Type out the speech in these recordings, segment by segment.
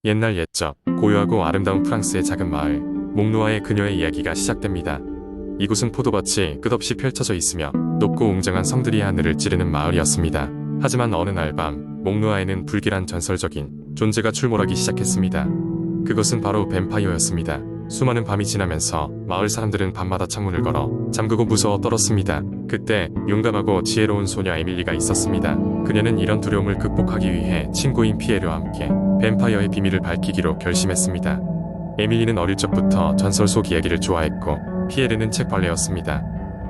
옛날 옛적 고요하고 아름다운 프랑스의 작은 마을 몽누아의 그녀의 이야기가 시작됩니다. 이곳은 포도밭이 끝없이 펼쳐져 있으며 높고 웅장한 성들이 하늘을 찌르는 마을이었습니다. 하지만 어느 날 밤 몽누아에는 불길한 전설적인 존재가 출몰하기 시작했습니다. 그것은 바로 뱀파이어였습니다. 수많은 밤이 지나면서 마을 사람들은 밤마다 창문을 걸어 잠그고 무서워 떨었습니다. 그때 용감하고 지혜로운 소녀 에밀리가 있었습니다. 그녀는 이런 두려움을 극복하기 위해 친구인 피에르와 함께 뱀파이어의 비밀을 밝히기로 결심했습니다. 에밀리는 어릴 적부터 전설 속 이야기를 좋아했고 피에르는 책벌레였습니다.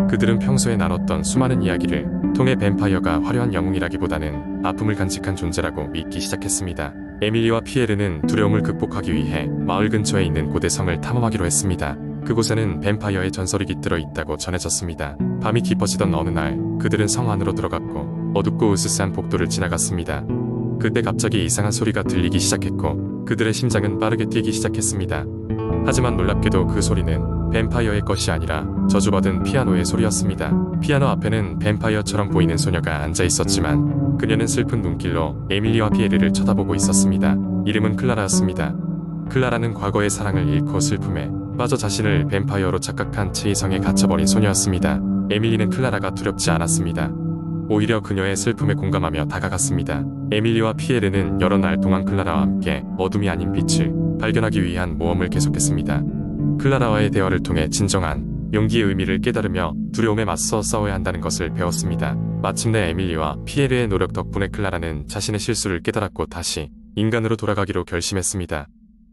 그들은 평소에 나눴던 수많은 이야기를 통해 뱀파이어가 화려한 영웅이라기보다는 아픔을 간직한 존재라고 믿기 시작했습니다. 에밀리와 피에르는 두려움을 극복하기 위해 마을 근처에 있는 고대성을 탐험하기로 했습니다. 그곳에는 뱀파이어의 전설이 깃들어 있다고 전해졌습니다. 밤이 깊어지던 어느 날 그들은 성 안으로 들어갔고 어둡고 으스스한 복도를 지나갔습니다. 그때 갑자기 이상한 소리가 들리기 시작했고 그들의 심장은 빠르게 뛰기 시작했습니다. 하지만 놀랍게도 그 소리는 뱀파이어의 것이 아니라 저주받은 피아노의 소리였습니다. 피아노 앞에는 뱀파이어처럼 보이는 소녀가 앉아 있었지만 그녀는 슬픈 눈길로 에밀리와 피에르를 쳐다보고 있었습니다. 이름은 클라라였습니다. 클라라는 과거의 사랑을 잃고 슬픔에 빠져 자신을 뱀파이어로 착각한 채 이 성에 갇혀버린 소녀였습니다. 에밀리는 클라라가 두렵지 않았습니다. 오히려 그녀의 슬픔에 공감하며 다가갔습니다. 에밀리와 피에르는 여러 날 동안 클라라와 함께 어둠이 아닌 빛을 발견하기 위한 모험을 계속했습니다. 클라라와의 대화를 통해 진정한 용기의 의미를 깨달으며 두려움에 맞서 싸워야 한다는 것을 배웠습니다. 마침내 에밀리와 피에르의 노력 덕분에 클라라는 자신의 실수를 깨달았고 다시 인간으로 돌아가기로 결심했습니다.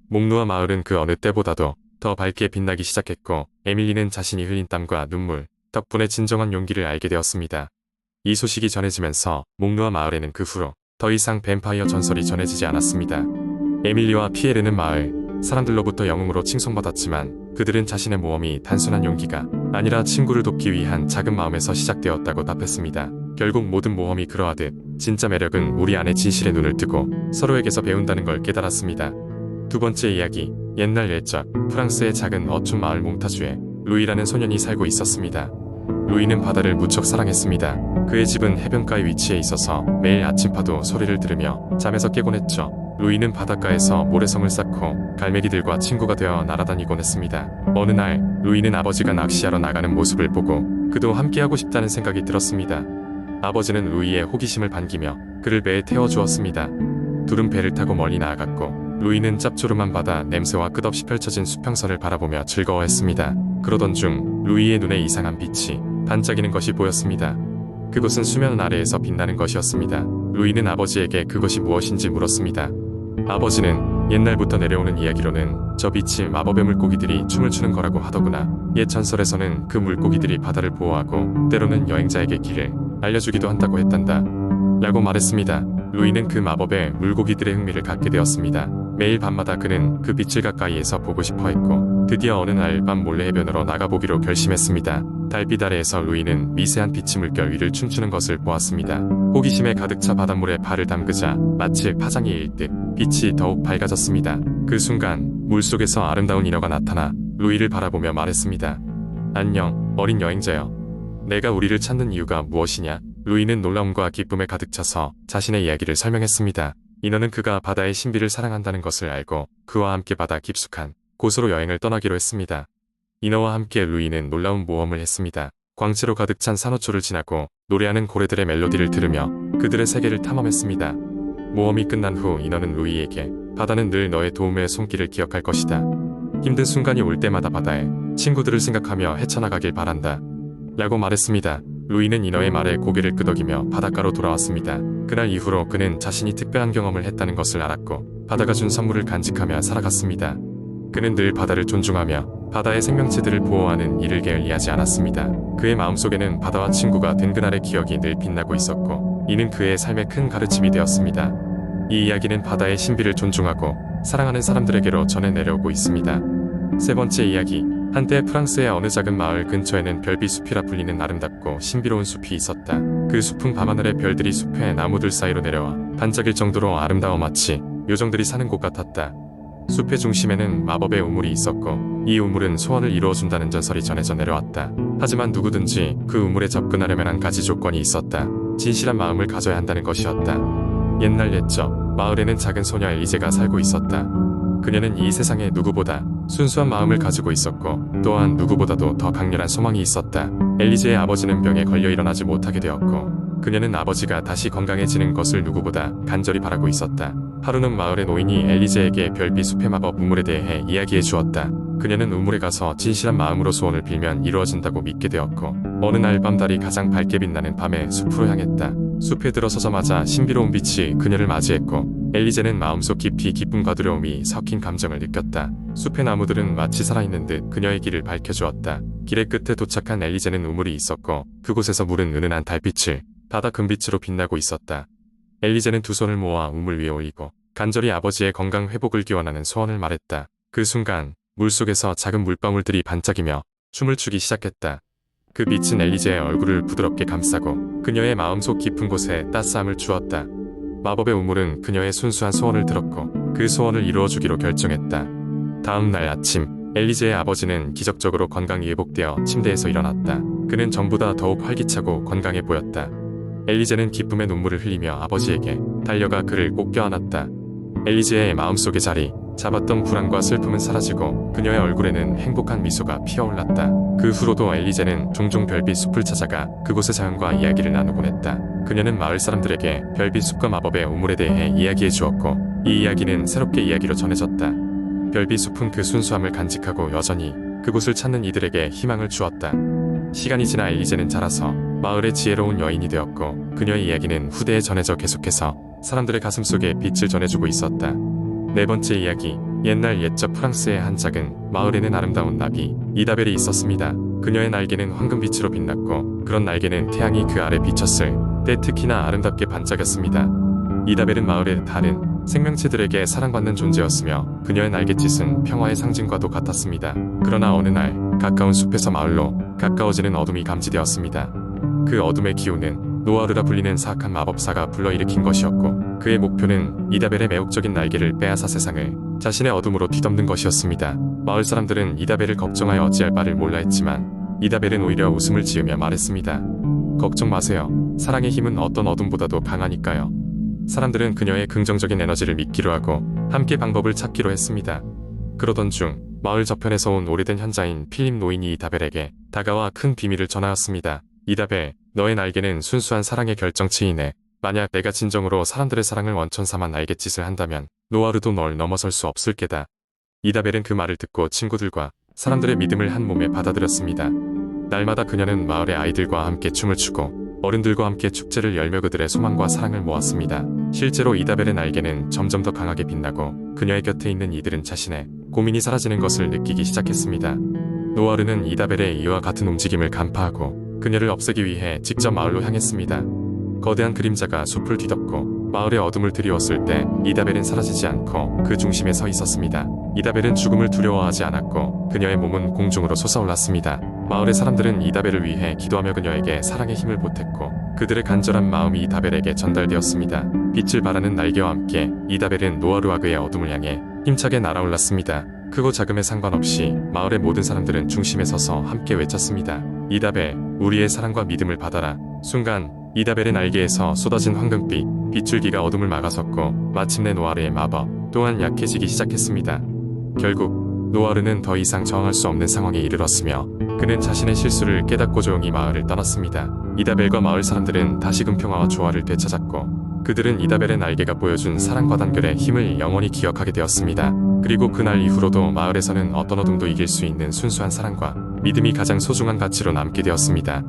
몽누아 마을은 그 어느 때보다도 더 밝게 빛나기 시작했고 에밀리는 자신이 흘린 땀과 눈물 덕분에 진정한 용기를 알게 되었습니다. 이 소식이 전해지면서 몽누아 마을에는 그 후로 더 이상 뱀파이어 전설이 전해지지 않았습니다. 에밀리와 피에르는 마을 사람들로부터 영웅으로 칭송받았지만 그들은 자신의 모험이 단순한 용기가 아니라 친구를 돕기 위한 작은 마음에서 시작되었다고 답했습니다. 결국 모든 모험이 그러하듯 진짜 매력은 우리 안에 진실의 눈을 뜨고 서로에게서 배운다는 걸 깨달았습니다. 두 번째 이야기, 옛날 옛적 프랑스의 작은 어촌 마을 몽타주에 루이라는 소년이 살고 있었습니다. 루이는 바다를 무척 사랑했습니다. 그의 집은 해변가에 위치해 있어서 매일 아침파도 소리를 들으며 잠에서 깨곤 했죠. 루이는 바닷가에서 모래성을 쌓고 갈매기들과 친구가 되어 날아다니곤 했습니다. 어느 날 루이는 아버지가 낚시하러 나가는 모습을 보고 그도 함께하고 싶다는 생각이 들었습니다. 아버지는 루이의 호기심을 반기며 그를 배에 태워주었습니다. 둘은 배를 타고 멀리 나아갔고 루이는 짭조름한 바다 냄새와 끝없이 펼쳐진 수평선을 바라보며 즐거워했습니다. 그러던 중 루이의 눈에 이상한 빛이 반짝이는 것이 보였습니다. 그것은 수면 아래에서 빛나는 것이었습니다. 루이는 아버지에게 그것이 무엇인지 물었습니다. 아버지는 옛날부터 내려오는 이야기로는 저 빛이 마법의 물고기들이 춤을 추는 거라고 하더구나. 옛 전설에서는 그 물고기들이 바다를 보호하고 때로는 여행자에게 길을 알려주기도 한다고 했단다. 라고 말했습니다. 루이는 그 마법에 물고기들의 흥미를 갖게 되었습니다. 매일 밤마다 그는 그 빛을 가까이에서 보고 싶어 했고 드디어 어느 날 밤 몰래 해변으로 나가보기로 결심했습니다. 달빛 아래에서 루이는 미세한 빛이 물결 위를 춤추는 것을 보았습니다. 호기심에 가득 차 바닷물에 발을 담그자 마치 파장이 일 듯 빛이 더욱 밝아졌습니다. 그 순간 물속에서 아름다운 인어가 나타나 루이를 바라보며 말했습니다. 안녕, 어린 여행자여. 내가 우리를 찾는 이유가 무엇이냐? 루이는 놀라움과 기쁨에 가득 차서 자신의 이야기를 설명했습니다. 인어는 그가 바다의 신비를 사랑한다는 것을 알고 그와 함께 바다 깊숙한 곳으로 여행을 떠나기로 했습니다. 인어와 함께 루이는 놀라운 모험을 했습니다. 광채로 가득 찬 산호초를 지나고 노래하는 고래들의 멜로디를 들으며 그들의 세계를 탐험했습니다. 모험이 끝난 후 인어는 루이에게 바다는 늘 너의 도움의 손길을 기억할 것이다. 힘든 순간이 올 때마다 바다에 친구들을 생각하며 헤쳐나가길 바란다. 라고 말했습니다. 루이는 인어의 말에 고개를 끄덕이며 바닷가로 돌아왔습니다. 그날 이후로 그는 자신이 특별한 경험을 했다는 것을 알았고 바다가 준 선물을 간직하며 살아갔습니다. 그는 늘 바다를 존중하며 바다의 생명체들을 보호하는 일을 게을리하지 않았습니다. 그의 마음속에는 바다와 친구가 된 그날의 기억이 늘 빛나고 있었고 이는 그의 삶의 큰 가르침이 되었습니다. 이 이야기는 바다의 신비를 존중하고 사랑하는 사람들에게로 전해 내려오고 있습니다. 세 번째 이야기, 한때 프랑스의 어느 작은 마을 근처에는 별빛 숲이라 불리는 아름답고 신비로운 숲이 있었다. 그 숲은 밤하늘의 별들이 숲의 나무들 사이로 내려와 반짝일 정도로 아름다워 마치 요정들이 사는 곳 같았다. 숲의 중심에는 마법의 우물이 있었고 이 우물은 소원을 이루어준다는 전설이 전해져 내려왔다. 하지만 누구든지 그 우물에 접근하려면 한 가지 조건이 있었다. 진실한 마음을 가져야 한다는 것이었다. 옛날 옛적 마을에는 작은 소녀 엘리제가 살고 있었다. 그녀는 이 세상에 누구보다 순수한 마음을 가지고 있었고 또한 누구보다도 더 강렬한 소망이 있었다. 엘리제의 아버지는 병에 걸려 일어나지 못하게 되었고 그녀는 아버지가 다시 건강해지는 것을 누구보다 간절히 바라고 있었다. 하루는 마을의 노인이 엘리제에게 별빛 숲의 마법 우물에 대해 이야기해 주었다. 그녀는 우물에 가서 진실한 마음으로 소원을 빌면 이루어진다고 믿게 되었고 어느 날 밤달이 가장 밝게 빛나는 밤에 숲으로 향했다. 숲에 들어서자마자 신비로운 빛이 그녀를 맞이했고 엘리제는 마음속 깊이 기쁨과 두려움이 섞인 감정을 느꼈다. 숲의 나무들은 마치 살아있는 듯 그녀의 길을 밝혀주었다. 길의 끝에 도착한 엘리제는 우물이 있었고 그곳에서 물은 은은한 달빛을 바다 금빛으로 빛나고 있었다. 엘리제는 두 손을 모아 우물 위에 올리고 간절히 아버지의 건강 회복을 기원하는 소원을 말했다. 그 순간 물속에서 작은 물방울들이 반짝이며 춤을 추기 시작했다. 그 빛은 엘리제의 얼굴을 부드럽게 감싸고 그녀의 마음속 깊은 곳에 따스함을 주었다. 마법의 우물은 그녀의 순수한 소원을 들었고 그 소원을 이루어주기로 결정했다. 다음 날 아침 엘리제의 아버지는 기적적으로 건강이 회복되어 침대에서 일어났다. 그는 전보다 더욱 활기차고 건강해 보였다. 엘리제는 기쁨의 눈물을 흘리며 아버지에게 달려가 그를 꼭 껴안았다. 엘리제의 마음속의 자리 잡았던 불안과 슬픔은 사라지고 그녀의 얼굴에는 행복한 미소가 피어올랐다. 그 후로도 엘리제는 종종 별빛 숲을 찾아가 그곳의 자연과 이야기를 나누곤 했다. 그녀는 마을 사람들에게 별빛 숲과 마법의 우물에 대해 이야기해 주었고 이 이야기는 새롭게 이야기로 전해졌다. 별빛 숲은 그 순수함을 간직하고 여전히 그곳을 찾는 이들에게 희망을 주었다. 시간이 지나 엘리제는 자라서 마을의 지혜로운 여인이 되었고 그녀의 이야기는 후대에 전해져 계속해서 사람들의 가슴속에 빛을 전해주고 있었다. 네 번째 이야기. 옛날 옛적 프랑스의 한 작은 마을에는 아름다운 나비 이다벨이 있었습니다. 그녀의 날개는 황금빛으로 빛났고 그런 날개는 태양이 그 아래 비쳤을 때 특히나 아름답게 반짝였습니다. 이다벨은 마을의 다른 생명체들에게 사랑받는 존재였으며 그녀의 날갯짓은 평화의 상징과도 같았습니다. 그러나 어느 날 가까운 숲에서 마을로 가까워지는 어둠이 감지되었습니다. 그 어둠의 기운은 노아르라 불리는 사악한 마법사가 불러일으킨 것이었고 그의 목표는 이다벨의 매혹적인 날개를 빼앗아 세상을 자신의 어둠으로 뒤덮는 것이었습니다. 마을 사람들은 이다벨을 걱정하여 어찌할 바를 몰라 했지만 이다벨은 오히려 웃음을 지으며 말했습니다. 걱정 마세요. 사랑의 힘은 어떤 어둠보다도 강하니까요. 사람들은 그녀의 긍정적인 에너지를 믿기로 하고 함께 방법을 찾기로 했습니다. 그러던 중 마을 저편에서 온 오래된 현자인 필립 노인이 이다벨에게 다가와 큰 비밀을 전하였습니다. 이다벨, 너의 날개는 순수한 사랑의 결정체이네. 만약 내가 진정으로 사람들의 사랑을 원천 삼아 날갯짓을 한다면 노아르도 널 넘어설 수 없을 게다. 이다벨은 그 말을 듣고 친구들과 사람들의 믿음을 한 몸에 받아들였습니다. 날마다 그녀는 마을의 아이들과 함께 춤을 추고 어른들과 함께 축제를 열며 그들의 소망과 사랑을 모았습니다. 실제로 이다벨의 날개는 점점 더 강하게 빛나고 그녀의 곁에 있는 이들은 자신의 고민이 사라지는 것을 느끼기 시작했습니다. 노아르는 이다벨의 이와 같은 움직임을 간파하고 그녀를 없애기 위해 직접 마을로 향했습니다. 거대한 그림자가 숲을 뒤덮고 마을의 어둠을 드리웠을 때 이다벨은 사라지지 않고 그 중심에 서 있었습니다. 이다벨은 죽음을 두려워하지 않았고 그녀의 몸은 공중으로 솟아올랐습니다. 마을의 사람들은 이다벨을 위해 기도하며 그녀에게 사랑의 힘을 보탰고 그들의 간절한 마음이 이다벨에게 전달되었습니다. 빛을 발하는 날개와 함께 이다벨은 노아르와그의 어둠을 향해 힘차게 날아올랐습니다. 크고 작음에 상관없이 마을의 모든 사람들은 중심에 서서 함께 외쳤습니다. 이다벨, 우리의 사랑과 믿음을 받아라. 순간 이다벨의 날개에서 쏟아진 황금빛 빗줄기가 어둠을 막아섰고 마침내 노아르의 마법 또한 약해지기 시작했습니다. 결국 노아르는 더 이상 저항할 수 없는 상황에 이르렀으며 그는 자신의 실수를 깨닫고 조용히 마을을 떠났습니다. 이다벨과 마을 사람들은 다시금 평화와 조화를 되찾았고 그들은 이다벨의 날개가 보여준 사랑과 단결의 힘을 영원히 기억하게 되었습니다. 그리고 그날 이후로도 마을에서는 어떤 어둠도 이길 수 있는 순수한 사랑과 믿음이 가장 소중한 가치로 남게 되었습니다.